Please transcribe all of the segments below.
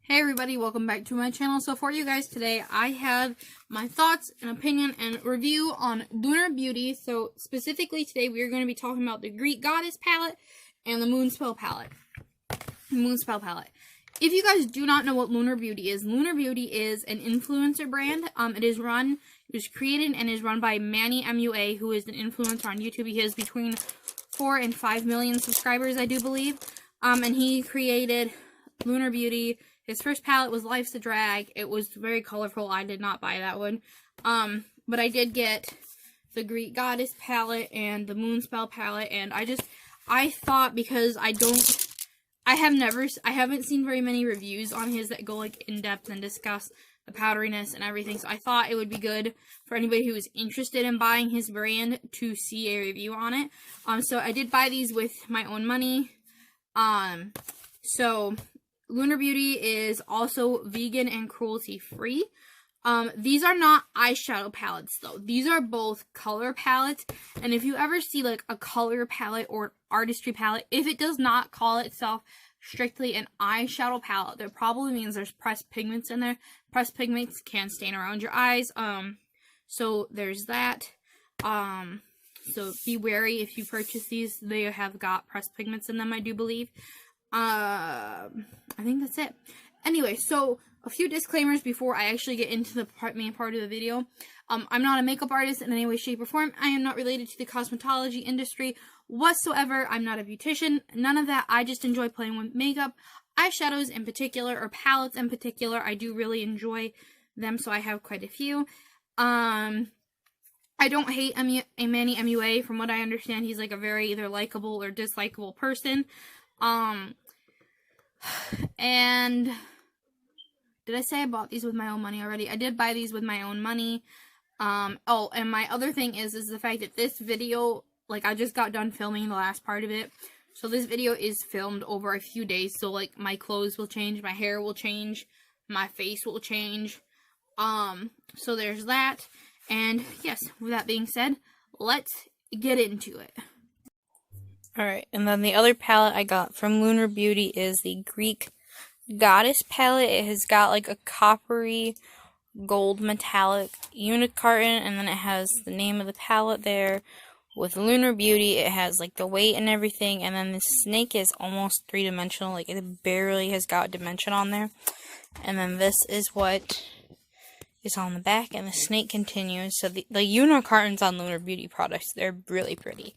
Hey everybody, welcome back to my channel. So for you guys today, I have my thoughts and opinion and review on Lunar Beauty. So specifically today, we are going to be talking about the Greek Goddess palette and the Moon Spell Palette. Moon Spell Palette. If you guys do not know what Lunar Beauty is an influencer brand. It was created and is run by Manny MUA, who is an influencer on YouTube. He has between 4 and 5 million subscribers, I do believe. And he created Lunar Beauty. His first palette was Life's a Drag. It was very colorful. I did not buy that one. But I did get the Greek Goddess palette and the Moon Spell palette. And I thought, because I haven't seen very many reviews on his that go like in depth and discuss the powderiness and everything. So I thought it would be good for anybody who is interested in buying his brand to see a review on it. So I did buy these with my own money. So Lunar Beauty is also vegan and cruelty-free. These are not eyeshadow palettes, though. These are both color palettes. And if you ever see, like, a color palette or artistry palette, if it does not call itself strictly an eyeshadow palette, that probably means there's pressed pigments in there. Pressed pigments can stain around your eyes. So there's that. So be wary if you purchase these. They have got pressed pigments in them, I do believe. I think that's it. Anyway, so a few disclaimers before I actually get into the main part of the video. I'm not a makeup artist in any way, shape, or form. I am not related to the cosmetology industry whatsoever. I'm not a beautician. None of that. I just enjoy playing with makeup. Eyeshadows in particular, or palettes in particular, I do really enjoy them, so I have quite a few. I don't hate Manny MUA. From what I understand, he's like a very either likable or dislikable person. And did I say I bought these with my own money already? I did buy these with my own money. Oh, and my other thing is the fact that this video, like, I just got done filming the last part of it. So this video is filmed over a few days. So, like, my clothes will change, my hair will change, my face will change. So there's that. And yes, with that being said, let's get into it. Alright, and then the other palette I got from Lunar Beauty is the Greek Goddess palette. It has got like a coppery gold metallic unit carton, and then it has the name of the palette there. With Lunar Beauty, it has like the weight and everything, and then the snake is almost three-dimensional, like it barely has got dimension on there. And then this is what is on the back, and the snake continues. So the unit cartons on Lunar Beauty products, they're really pretty.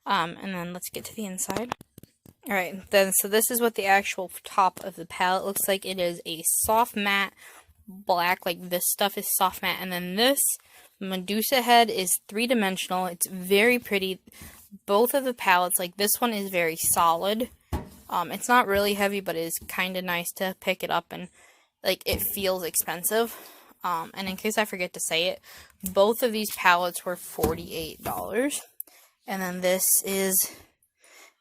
And then let's get to the inside. Alright, then, so this is what the actual top of the palette looks like. It is a soft matte black, like this stuff is soft matte, and then this Medusa head is three-dimensional. It's very pretty. Both of the palettes, like this one is very solid. It's not really heavy, but it is kind of nice to pick it up, and like it feels expensive. And in case I forget to say it, both of these palettes were $48. And then this is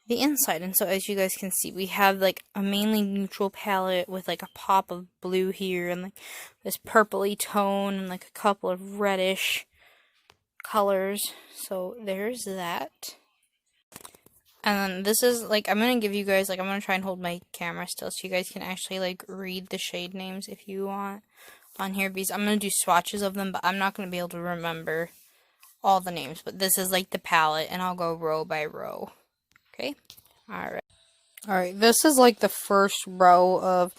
the inside. And so as you guys can see, we have like a mainly neutral palette with like a pop of blue here and like this purpley tone and like a couple of reddish colors. So there's that. And then this is like, I'm going to give you guys, like, I'm going to try and hold my camera still so you guys can actually like read the shade names if you want on here, because I'm going to do swatches of them, but I'm not going to be able to remember all the names. But this is like the palette, and I'll go row by row. Okay? Alright, this is like the first row of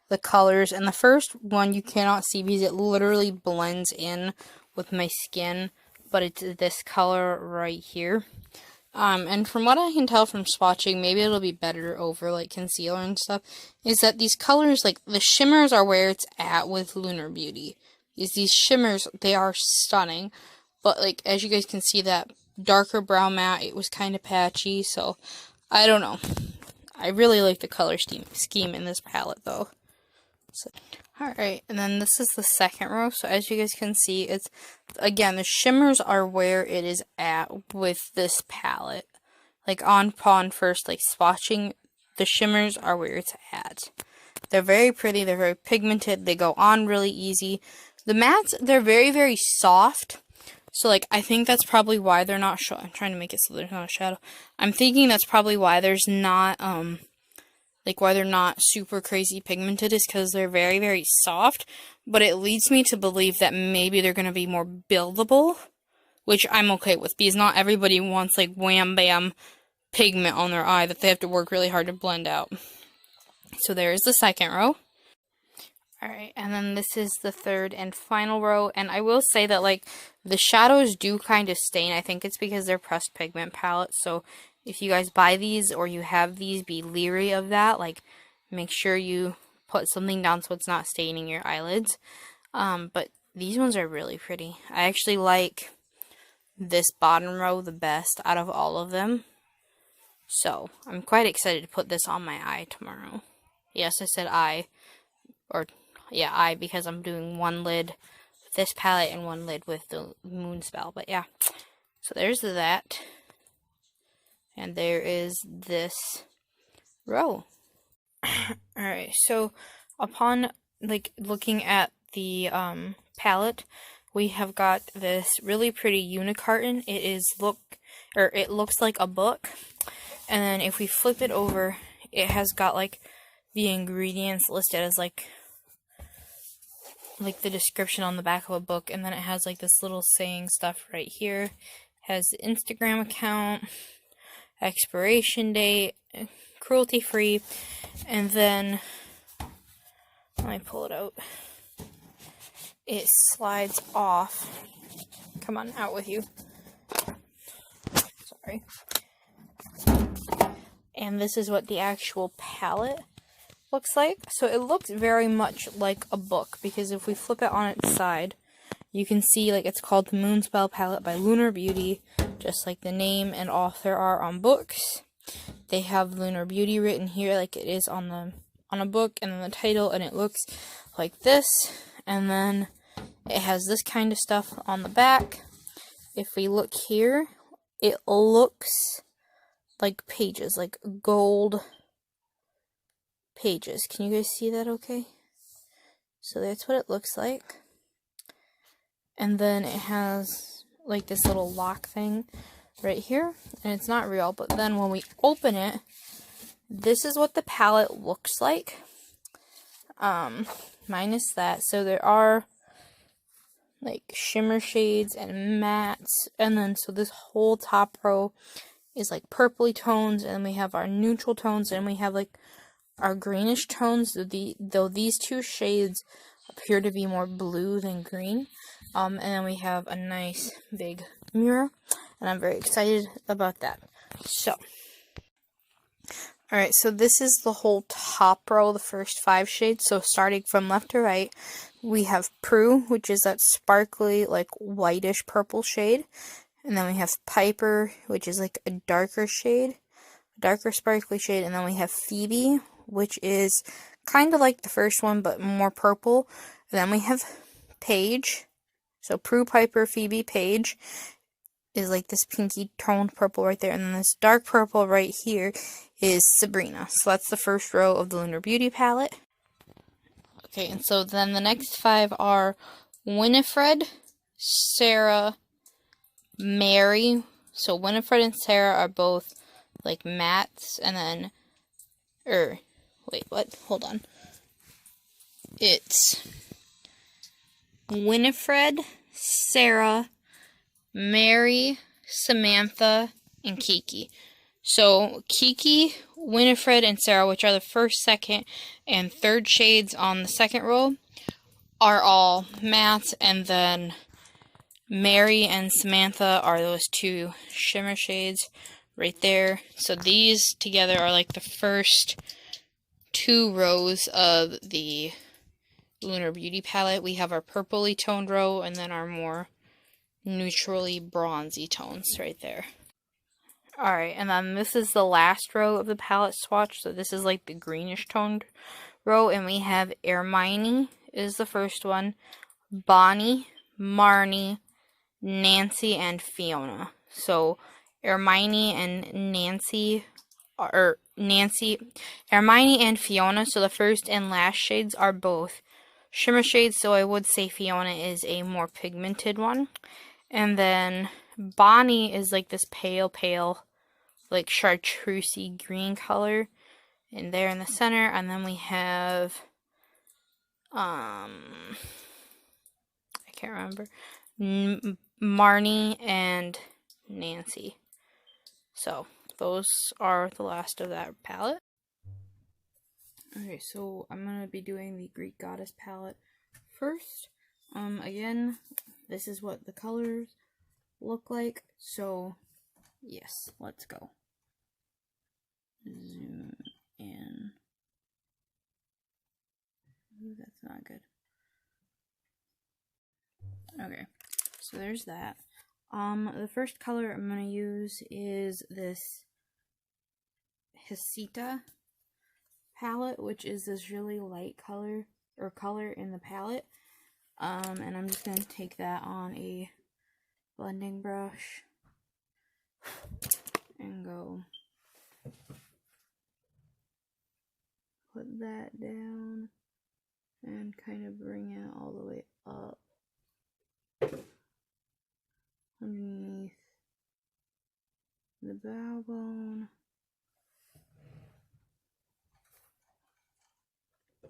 the colors, and the first one you cannot see because it literally blends in with my skin, but it's this color right here. And from what I can tell from swatching, maybe it'll be better over like concealer and stuff, is that these colors, like the shimmers are where it's at with Lunar Beauty. Because these shimmers, they are stunning. But, like, as you guys can see, that darker brown matte, it was kind of patchy, so I don't know. I really like the color scheme in this palette, though. So, alright, and then this is the second row. So, as you guys can see, it's, again, the shimmers are where it is at with this palette. Like, on first, like, swatching, the shimmers are where it's at. They're very pretty, they're very pigmented, they go on really easy. The mattes, they're very, very soft. So, like, I think that's probably why they're not I'm trying to make it so there's not a shadow. I'm thinking that's probably why there's not, like why they're not super crazy pigmented is because they're very, very soft, but it leads me to believe that maybe they're going to be more buildable, which I'm okay with, because not everybody wants like wham bam pigment on their eye that they have to work really hard to blend out. So there's the second row. Alright, and then this is the third and final row, and I will say that like the shadows do kind of stain. I think it's because they're pressed pigment palettes, so if you guys buy these or you have these, be leery of that. Like, make sure you put something down so it's not staining your eyelids. But these ones are really pretty. I actually like this bottom row the best out of all of them. So, I'm quite excited to put this on my eye tomorrow. Yes, I said eye. Or, yeah, eye, because I'm doing one lid with this palette and one lid with the Moon Spell. But yeah, so there's that. And there is this row. Alright, so upon like looking at the palette, we have got this really pretty unicarton. It looks like a book. And then if we flip it over, it has got like the ingredients listed as like the description on the back of a book, and then it has like this little saying stuff right here. It has the Instagram account, expiration date, cruelty free, and then let me pull it out. It slides off. Come on, out with you. Sorry. And this is what the actual palette looks like. So it looks very much like a book, because if we flip it on its side, you can see like it's called the Moon Spell Palette by Lunar Beauty, just like the name and author are on books. They have Lunar Beauty written here like it is on a book, and then the title, and it looks like this. And then it has this kind of stuff on the back. If we look here, it looks like pages, like gold pages. Can you guys see that okay? So that's what it looks like. And then it has like this little lock thing right here, and it's not real, but then when we open it, this is what the palette looks like, minus that. So there are like shimmer shades and mattes, and then so this whole top row is like purpley tones, and we have our neutral tones, and we have like our greenish tones, though these two shades appear to be more blue than green. And then we have a nice big mirror, and I'm very excited about that. So, alright, so this is the whole top row, the first 5 shades. So starting from left to right, we have Prue, which is that sparkly, like whitish purple shade. And then we have Piper, which is like a darker shade, darker sparkly shade. And then we have Phoebe, which is kind of like the first one, but more purple. And then we have Paige. So Prue, Piper, Phoebe, Paige is like this pinky toned purple right there. And then this dark purple right here is Sabrina. So that's the first row of the Lunar Beauty palette. Okay, and so then the next 5 are Winifred, Sarah, Mary. So Winifred and Sarah are both like mattes, and then, wait, what? Hold on. It's Winifred, Sarah, Mary, Samantha, and Kiki. So Kiki, Winifred, and Sarah, which are the first, second, and third shades on the second row, are all mattes, and then Mary and Samantha are those 2 shimmer shades right there. So these together are like the first 2 rows of the Lunar Beauty palette. We have our purpley toned row, and then our more neutrally bronzy tones right there. Alright, and then this is the last row of the palette swatch. So this is like the greenish toned row, and we have Hermione is the first one, Bonnie, Marnie, Nancy, and Fiona. So Hermione and Hermione and Fiona, so the first and last shades are both shimmer shades, so I would say Fiona is a more pigmented one. And then Bonnie is like this pale, like chartreusey green color. in there in the center, and then we have I can't remember, Marnie and Nancy. So those are the last of that palette. Okay, so I'm gonna be doing the Greek Goddess palette first. Again, this is what the colors look like. So yes, let's go. Zoom in. Ooh, that's not good. Okay, so there's that. The first color I'm gonna use is this Hesita palette, which is this really light color in the palette. And I'm just gonna take that on a blending brush and go put that down and kind of bring it all the way up underneath the brow bone. I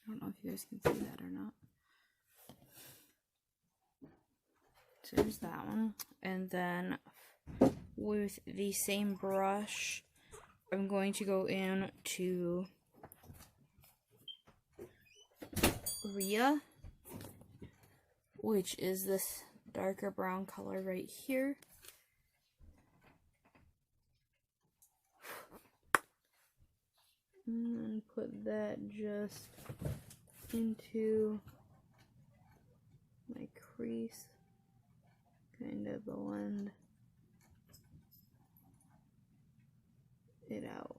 don't know if you guys can see that or not. So there's that one. And then with the same brush, I'm going to go in to Rhea, which is this darker brown color right here. And put that just into my crease. Kind of blend it out.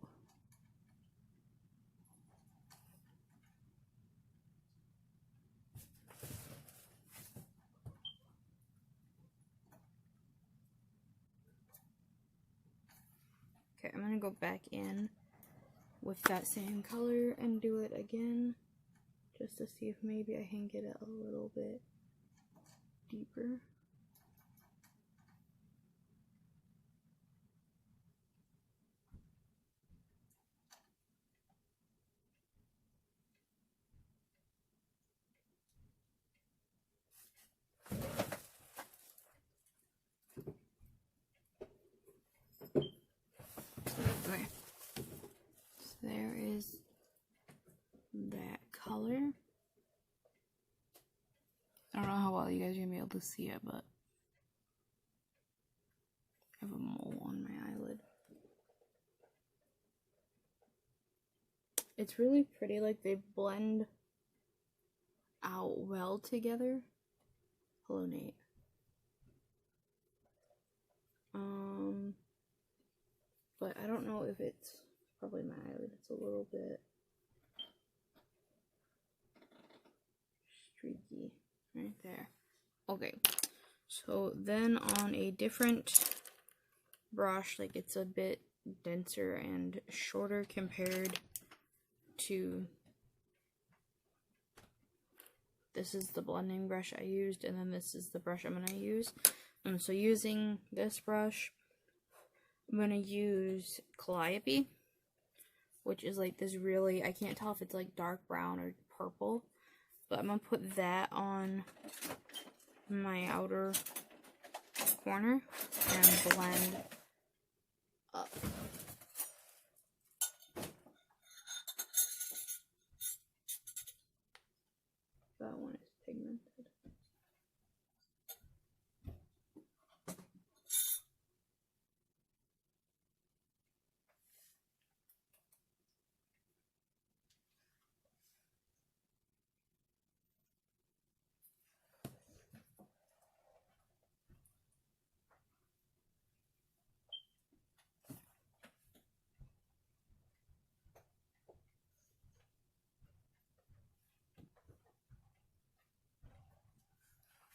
Okay, I'm gonna go back in with that same color and do it again, just to see if maybe I can get it a little bit deeper. Okay, so there is that color. I don't know how well you guys are gonna be able to see it, but I have a mole on my eyelid. It's really pretty, like they blend out well together. Hello, Nate. But I don't know if it's probably my eyelid. It's a little bit streaky right there. Okay, so then on a different brush, like it's a bit denser and shorter compared to, this is the blending brush I used, and then this is the brush I'm gonna use. So using this brush, I'm gonna use Calliope, which is like this really, I can't tell if it's like dark brown or purple, but I'm gonna put that on my outer corner and blend up. That one is pigmented.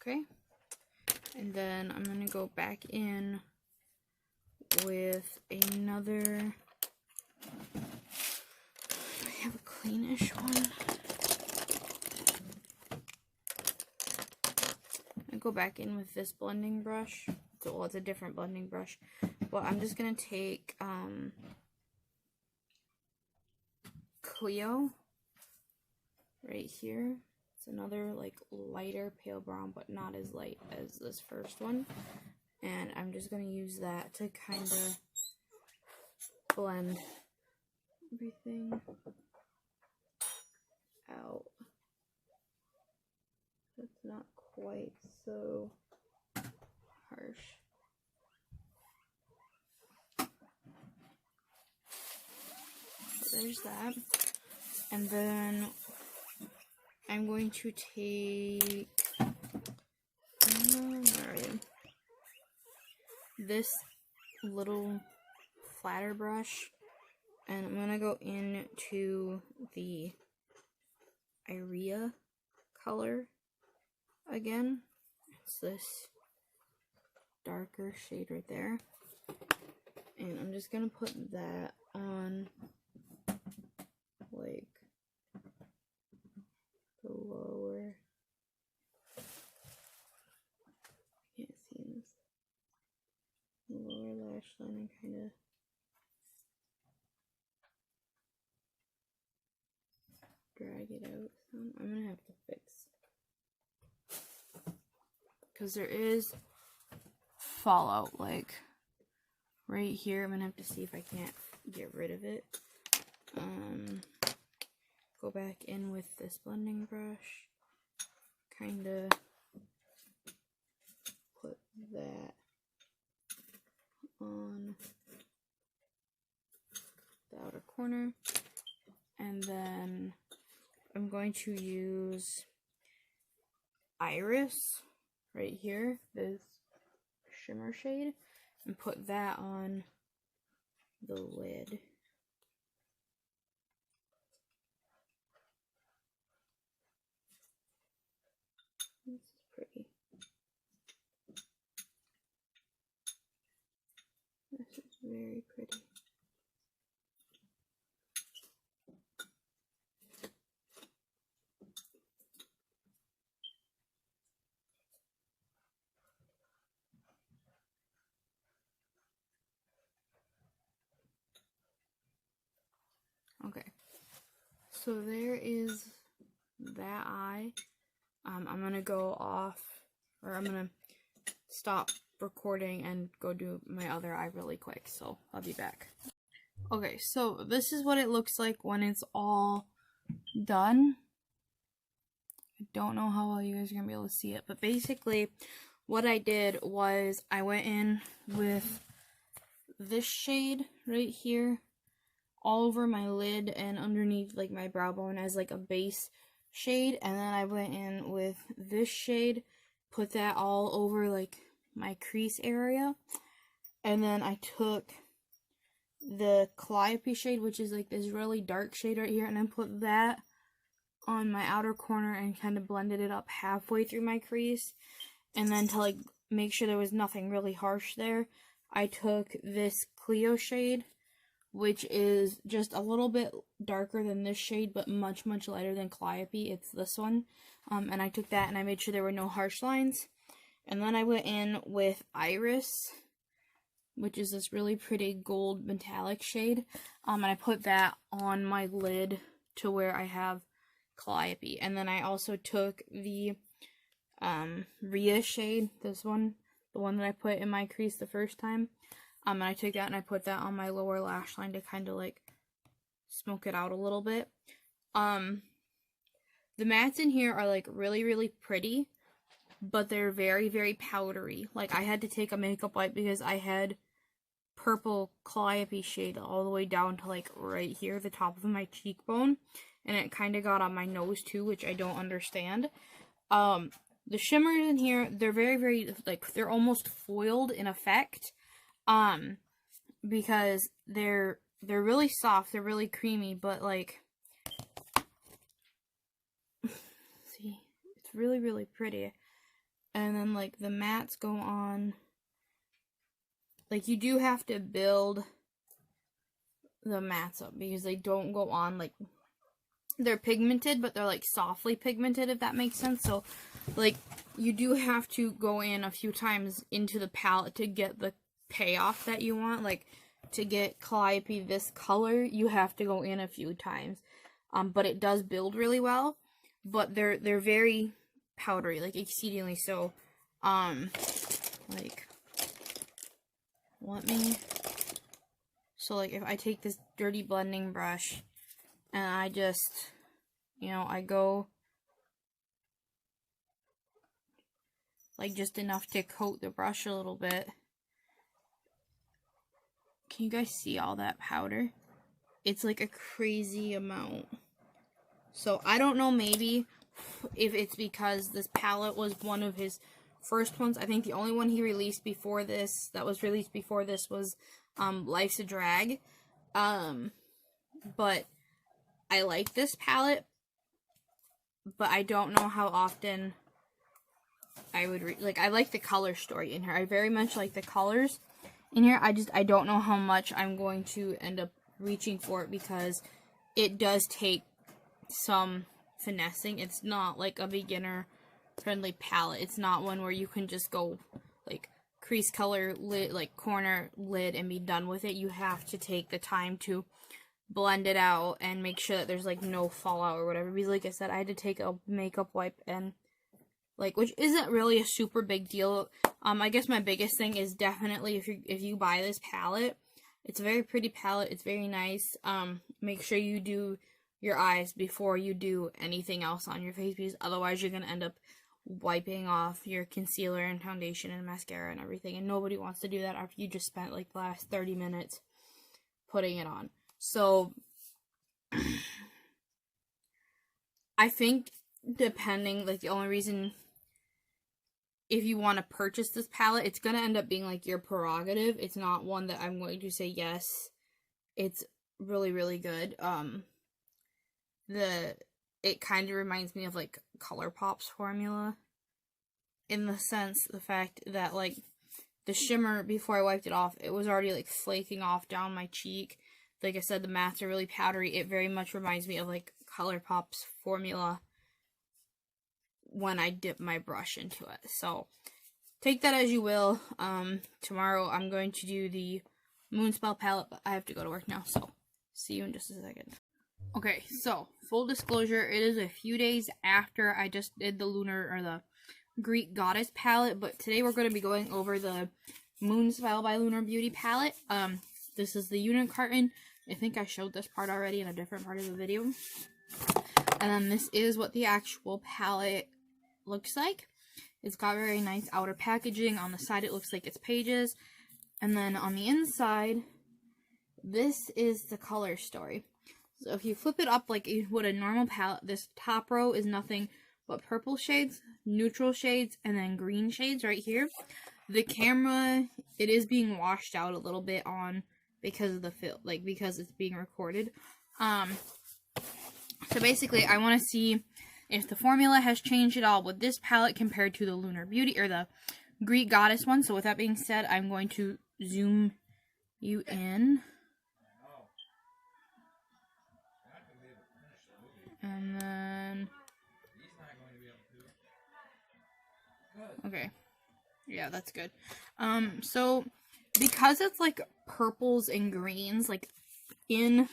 Okay, and then I'm gonna go back in with another, I have a cleanish one. I go back in with this blending brush. Well, it's a different blending brush, but I'm just gonna take Cleo right here. It's another like lighter pale brown, but not as light as this first one. And I'm just going to use that to kind of blend everything out. It's not quite so harsh. So there's that. And then I'm going to take where are you? This little flatter brush, and I'm going to go into the Iria color again. It's this darker shade right there, and I'm just gonna put that on like the lower, I can't see this, the lower lash line, and kind of drag it out. So I'm gonna have to fix, because there is fallout like right here. I'm gonna have to see if I can't get rid of it. Go back in with this blending brush, kind of put that on the outer corner, and then I'm going to use Iris right here, this shimmer shade, and put that on the lid. This is pretty. This is very pretty. Okay, so there is that eye. I'm gonna go off, or I'm gonna stop recording and go do my other eye really quick, so I'll be back. Okay, so this is what it looks like when it's all done. I don't know how well you guys are gonna be able to see it, but basically what I did was I went in with this shade right here all over my lid and underneath like my brow bone as like a base shade, and then I went in with this shade, put that all over like my crease area, and then I took the Calliope shade, which is like this really dark shade right here, and then put that on my outer corner and kind of blended it up halfway through my crease. And then to like make sure there was nothing really harsh there, I took this Cleo shade, which is just a little bit darker than this shade, but much, much lighter than Calliope. It's this one. And I took that and I made sure there were no harsh lines. And then I went in with Iris, which is this really pretty gold metallic shade. And I put that on my lid to where I have Calliope. And then I also took the Rhea shade, this one, the one that I put in my crease the first time. And I took that and I put that on my lower lash line to kind of like smoke it out a little bit. The mattes in here are like really, really pretty, but they're very, very powdery. Like I had to take a makeup wipe because I had purple Calliope shade all the way down to like right here, the top of my cheekbone. And it kind of got on my nose too, which I don't understand. The shimmers in here, they're very, very, like, they're almost foiled in effect. Because they're really soft, they're really creamy, but like, see, it's really, really pretty. And then like the mattes go on, like you do have to build the mattes up because they don't go on like, they're pigmented, but they're like softly pigmented, if that makes sense. So like you do have to go in a few times into the palette to get the payoff that you want. Like to get Calliope this color, you have to go in a few times. but it does build really well. But they're very powdery, like exceedingly so. Like, let me. So like if I take this dirty blending brush and I just, you know, I go like just enough to coat the brush a little bit. Can you guys see all that powder? It's like a crazy amount. So I don't know, maybe if it's because this palette was one of his first ones. I think the only one he released before this, that was released before this, was Life's a Drag. But I like this palette, but I don't know how often I would like, I like the color story in here. I very much like the colors in here. I don't know how much I'm going to end up reaching for it, because it does take some finessing. It's not like a beginner friendly palette. It's not one where you can just go like crease color, lid, like corner, lid, and be done with it. You have to take the time to blend it out and make sure that there's like no fallout or whatever, because like I said, I had to take a makeup wipe and like, which isn't really a super big deal. I guess my biggest thing is definitely if you buy this palette, it's a very pretty palette, it's very nice. Make sure you do your eyes before you do anything else on your face, because otherwise you're gonna end up wiping off your concealer and foundation and mascara and everything, and nobody wants to do that after you just spent like the last 30 minutes putting it on. So I think depending, like the only reason if you want to purchase this palette, it's going to end up being like your prerogative. It's not one that I'm going to say yes, it's really, really good. It kind of reminds me of like ColourPop's formula, in the sense, the fact that like the shimmer, before I wiped it off, it was already like flaking off down my cheek. Like I said, the mattes are really powdery. It very much reminds me of like ColourPop's formula when I dip my brush into it. So take that as you will. Tomorrow I'm going to do the Moon Spell Palette, but I have to go to work now, so see you in just a second. Okay, so full disclosure, it is a few days after I just did the Lunar, or the Greek Goddess palette, but today we're going to be going over the Moon Spell by Lunar Beauty palette. This is the unit carton. I think I showed this part already in a different part of the video. And then this is what the actual palette looks like. It's got very nice outer packaging. On the side it looks like it's pages. And then on the inside, this is the color story. So if you flip it up like you would a normal palette, this top row is nothing but purple shades, neutral shades, and then green shades right here. The camera, it is being washed out a little bit on because of the because it's being recorded. So basically, I want to see if the formula has changed at all with this palette compared to the Lunar Beauty, or the Greek Goddess one. So with that being said, I'm going to zoom you in. And then, okay, yeah, that's good. So because it's like purples and greens, like in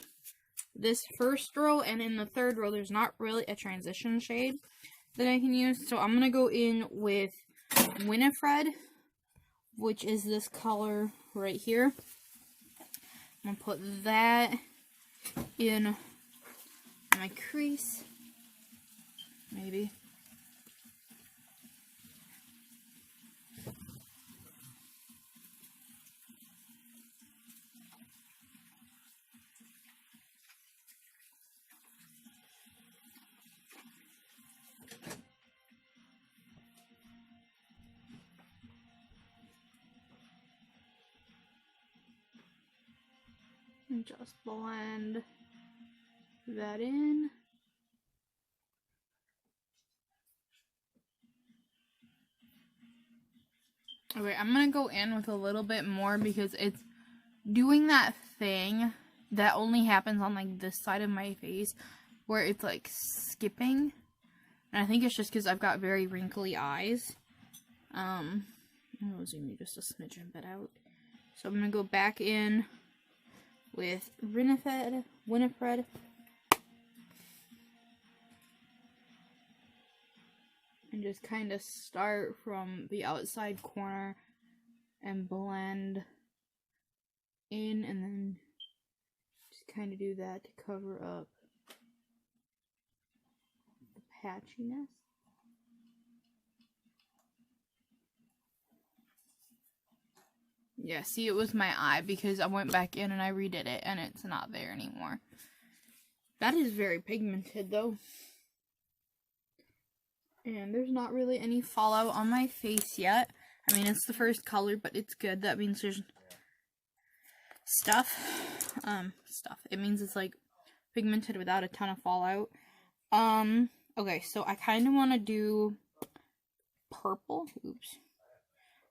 this first row and in the third row, there's not really a transition shade that I can use. So I'm gonna go in with Winifred, which is this color right here. I'm gonna put that in my crease, maybe. And just blend that in. Okay, I'm gonna go in with a little bit more because it's doing that thing that only happens on like this side of my face where it's like skipping. And I think it's just because I've got very wrinkly eyes. I'll zoom you just a smidgen bit out. So I'm gonna go back in with Winifred. And just kind of start from the outside corner and blend in, and then just kind of do that to cover up the patchiness. Yeah, see, it was my eye because I went back in and I redid it and it's not there anymore. That is very pigmented though. And there's not really any fallout on my face yet. I mean, it's the first color, but it's good. That means there's stuff. It means it's like pigmented without a ton of fallout. Okay, so I kind of want to do purple. Oops.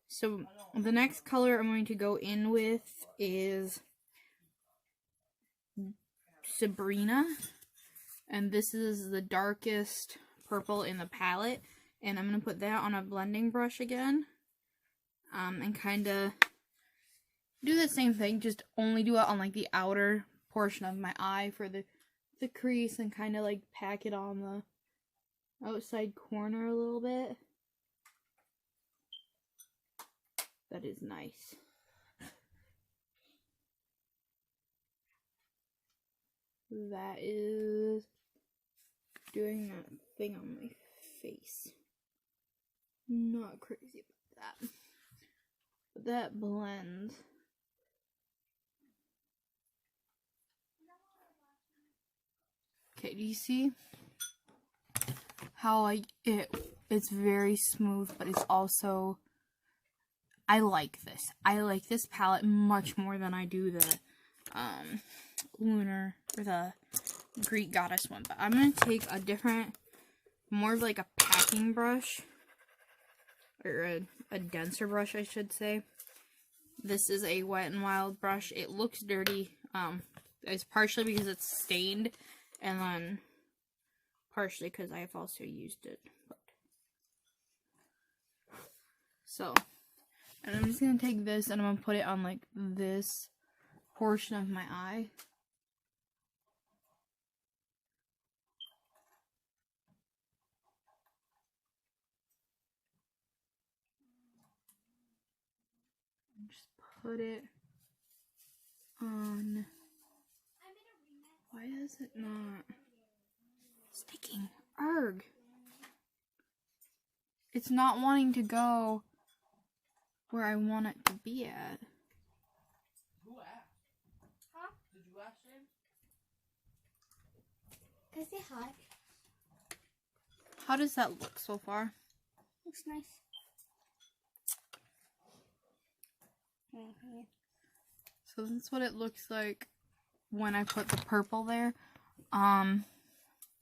So the next color I'm going to go in with is Sabrina. And this is the darkest purple in the palette, and I'm going to put that on a blending brush again, and kind of do the same thing, just only do it on like the outer portion of my eye for the crease, and kind of like pack it on the outside corner a little bit. That is nice. That is doing that thing on my face. Not crazy about that. But that blends. Okay, do you see how it's very smooth, but it's also, I like this. I like this palette much more than I do the Lunar, or the Greek Goddess one. But I'm going to take a different, more of like a packing brush, or a denser brush, I should say. This is a Wet n Wild brush. It looks dirty. It's partially because it's stained, and then partially because I've also used it. So, and I'm just going to take this and I'm going to put it on like this portion of my eye. Just put it on. Why is it not sticking? Arg. It's not wanting to go where I want it to be at. Who asked? Huh? Did you ask him? Can I say hi? How does that look so far? Looks nice. Okay. So that's what it looks like when I put the purple there. Oh,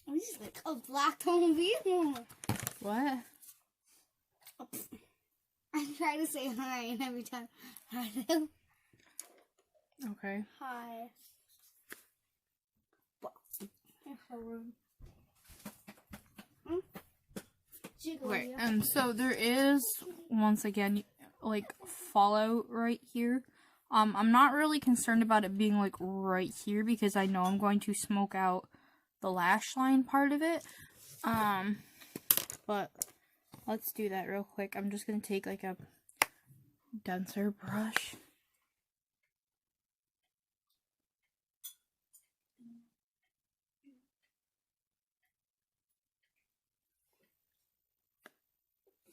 this is like a black tone video. What? I try to say hi, and every time I do. Okay. Hi. Okay, and so there is, once again, like fallout right here. I'm not really concerned about it being like right here because I know I'm going to smoke out the lash line part of it. But let's do that real quick. I'm just gonna take like a denser brush.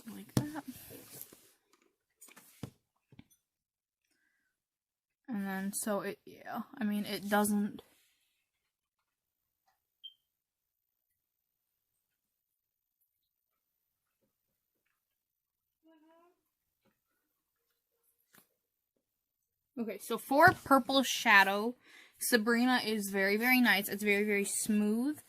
Like that. And then, so it, yeah, I mean, it doesn't. Okay, so for purple shadow, Sabrina is very, very nice. It's very, very smooth.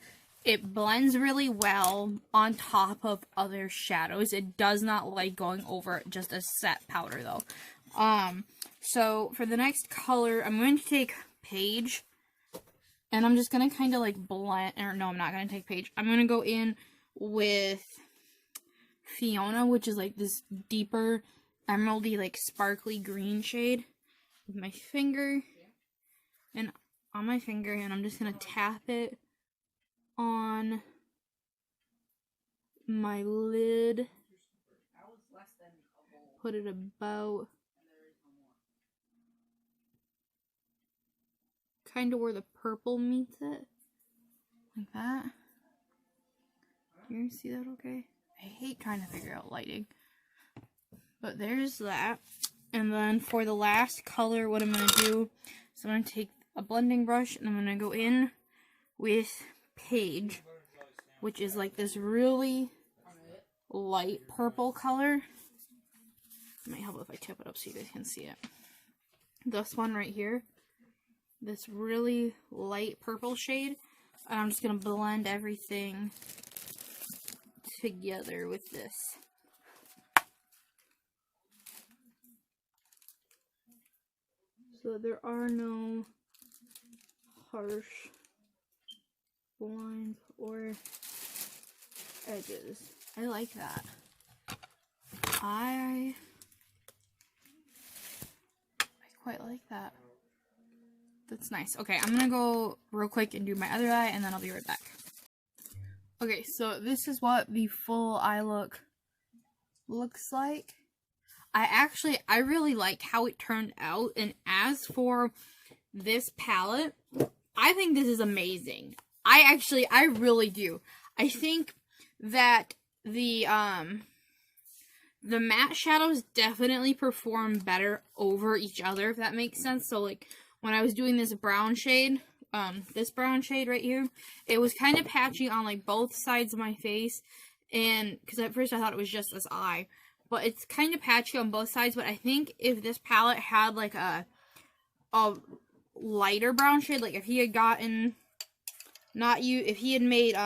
It blends really well on top of other shadows. It does not like going over just a set powder, though. So for the next color, I'm going to take Page, and I'm just going to kind of like blend, or no, I'm not going to take Page. I'm going to go in with Fiona, which is like this deeper emeraldy, like sparkly green shade, with my finger, and on my finger, and I'm just going to tap it on my lid. Put it about kind of where the purple meets it. Like that. You see that okay? I hate trying to figure out lighting. But there's that. And then for the last color, what I'm going to do is I'm going to take a blending brush and I'm going to go in with Page, which is like this really light purple color. It might help if I tip it up so you guys can see it. This one right here, this really light purple shade. And I'm just going to blend everything together with this. So there are no harsh lines or edges. I like that. I quite like that. That's nice. Okay, I'm gonna go real quick and do my other eye and then I'll be right back. Okay, so this is what the full eye look looks like. I really liked how it turned out, and as for this palette, I think this is amazing. I really do. I think that the matte shadows definitely perform better over each other, if that makes sense. So like when I was doing this brown shade right here, it was kind of patchy on like both sides of my face, and because at first I thought it was just this eye. But it's kind of patchy on both sides. But I think if this palette had like a lighter brown shade, like if he had gotten, if he had made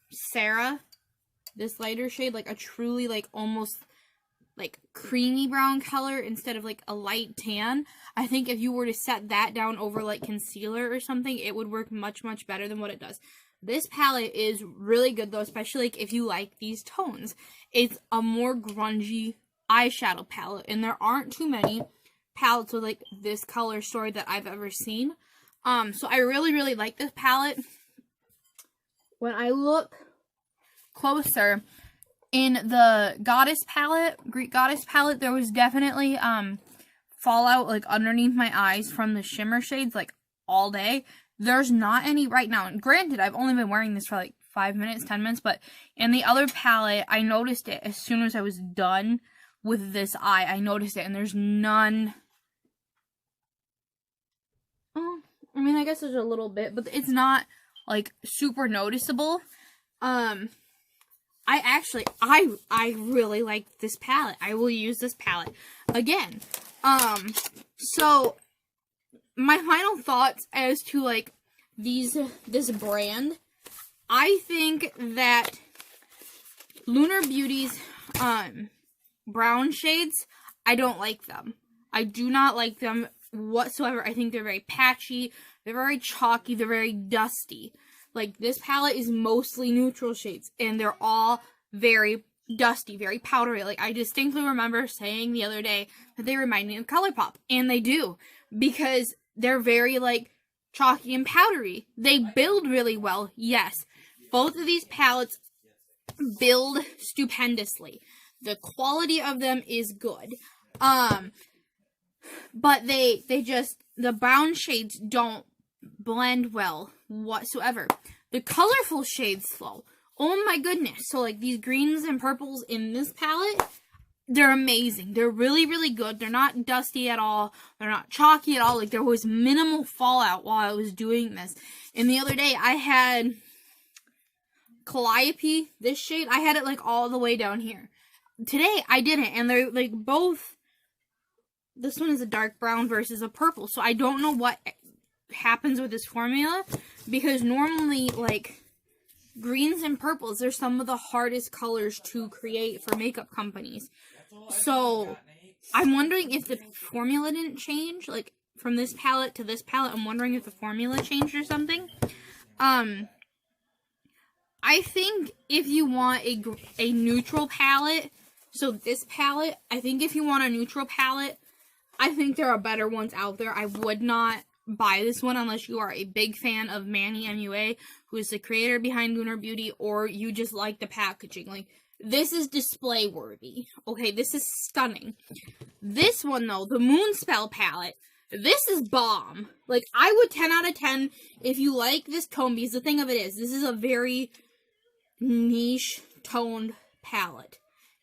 Sarah this lighter shade, like a truly like almost like creamy brown color instead of like a light tan, I think if you were to set that down over like concealer or something, it would work much, much better than what it does. This palette is really good though, especially like if you like these tones. It's a more grungy eyeshadow palette, and there aren't too many palettes with like this color story that I've ever seen. So I really, really like this palette. When I look closer in the Greek Goddess palette, there was definitely fallout like underneath my eyes from the shimmer shades like all day. There's not any right now. And granted, I've only been wearing this for like 5 minutes, 10 minutes, but in the other palette, I noticed it as soon as I was done with this eye. I noticed it, and there's none. Oh, I mean, I guess there's a little bit, but it's not like super noticeable. I really like this palette. I will use this palette again. So my final thoughts as to like this brand, I think that Lunar Beauty's brown shades, I don't like them. I do not like them whatsoever. I think they're very patchy, they're very chalky, they're very dusty. Like this palette is mostly neutral shades, and they're all very dusty, very powdery. Like I distinctly remember saying the other day that they remind me of ColourPop, and they do, because they're very, like, chalky and powdery. They build really well, yes. Both of these palettes build stupendously. The quality of them is good. But the brown shades don't blend well whatsoever. The colorful shades, though, oh my goodness. So, like, these greens and purples in this palette, they're amazing. They're really, really good. They're not dusty at all. They're not chalky at all. Like, there was minimal fallout while I was doing this. And the other day, I had Calliope, this shade. I had it, like, all the way down here. Today, I didn't. And they're, like, both. This one is a dark brown versus a purple. So, I don't know what happens with this formula. Because normally, like, greens and purples are some of the hardest colors to create for makeup companies. So, I'm wondering if the formula didn't change, like, from this palette to this palette. I'm wondering if the formula changed or something. I think if you want a neutral palette, so this palette, I think if you want a neutral palette, I think there are better ones out there. I would not buy this one unless you are a big fan of Manny MUA, who is the creator behind Lunar Beauty, or you just like the packaging. Like, This is display worthy. Okay, this is stunning. This one, though, the Moon Spell Palette, this is bomb. Like, I would 10 out of 10 if you like this tone, because the thing of it is, this is a very niche toned palette.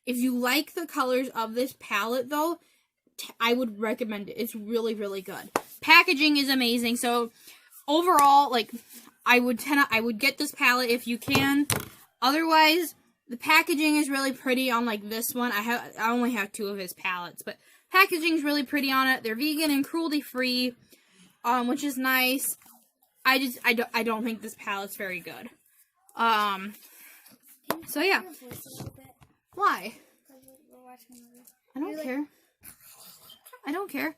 If you like the colors of this palette, though, I would recommend it. It's really, really good. Packaging is amazing. So, overall, like, I would get this palette if you can. Otherwise, the packaging is really pretty on, like, this one. I only have 2 of his palettes, but packaging's really pretty on it. They're vegan and cruelty-free, which is nice. I don't think this palette's very good. So, yeah. Why? I don't care. I don't care.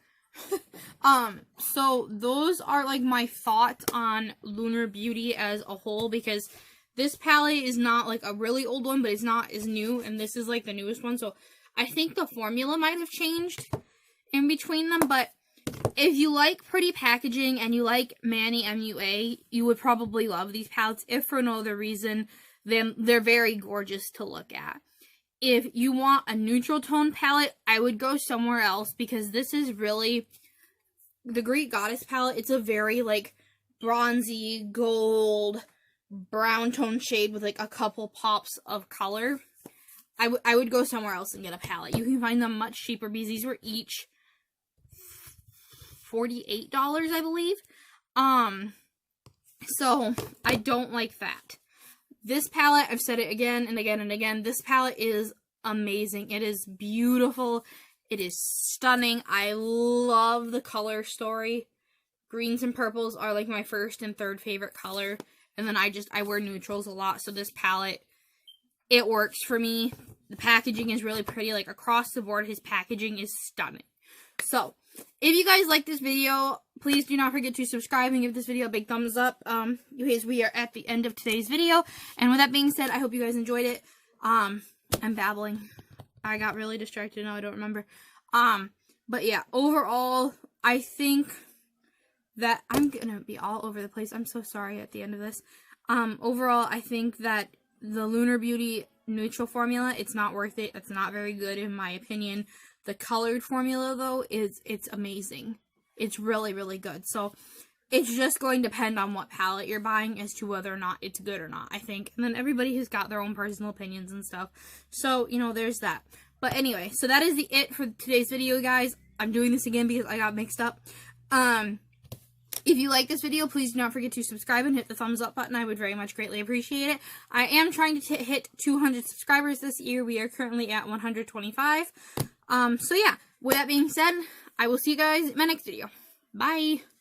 So those are like my thoughts on Lunar Beauty as a whole, because this palette is not like a really old one, but it's not as new, and this is like the newest one. So I think the formula might have changed in between them, but if you like pretty packaging and you like Manny MUA, you would probably love these palettes, if for no other reason than they're very gorgeous to look at. If you want a neutral tone palette, I would go somewhere else, because this is really the Greek Goddess palette. It's a very like bronzy, gold, brown tone shade with like a couple pops of color. I would go somewhere else and get a palette. You can find them much cheaper, because these were each $48, I believe. So I don't like that. This palette, I've said it again and again and again, this palette is amazing. It is beautiful. It is stunning. I love the color story. Greens and purples are like my first and third favorite color. And then I wear neutrals a lot, so this palette, it works for me. The packaging is really pretty. Like, across the board, his packaging is stunning. So, if you guys like this video, please do not forget to subscribe and give this video a big thumbs up. Anyways, we are at the end of today's video. And with that being said, I hope you guys enjoyed it. I'm babbling. I got really distracted. Now I don't remember. But yeah, overall, I think that I'm gonna be all over the place. I'm so sorry at the end of this. Overall, I think that the Lunar Beauty neutral formula, it's not worth it. It's not very good in my opinion. The colored formula, though, it's amazing. It's really, really good. So, it's just going to depend on what palette you're buying as to whether or not it's good or not, I think. And then everybody has got their own personal opinions and stuff. So, you know, there's that. But anyway, so that is it for today's video, guys. I'm doing this again because I got mixed up. If you like this video, please do not forget to subscribe and hit the thumbs up button. I would very much greatly appreciate it. I am trying to hit 200 subscribers this year. We are currently at 125. So yeah, with that being said, I will see you guys in my next video. Bye!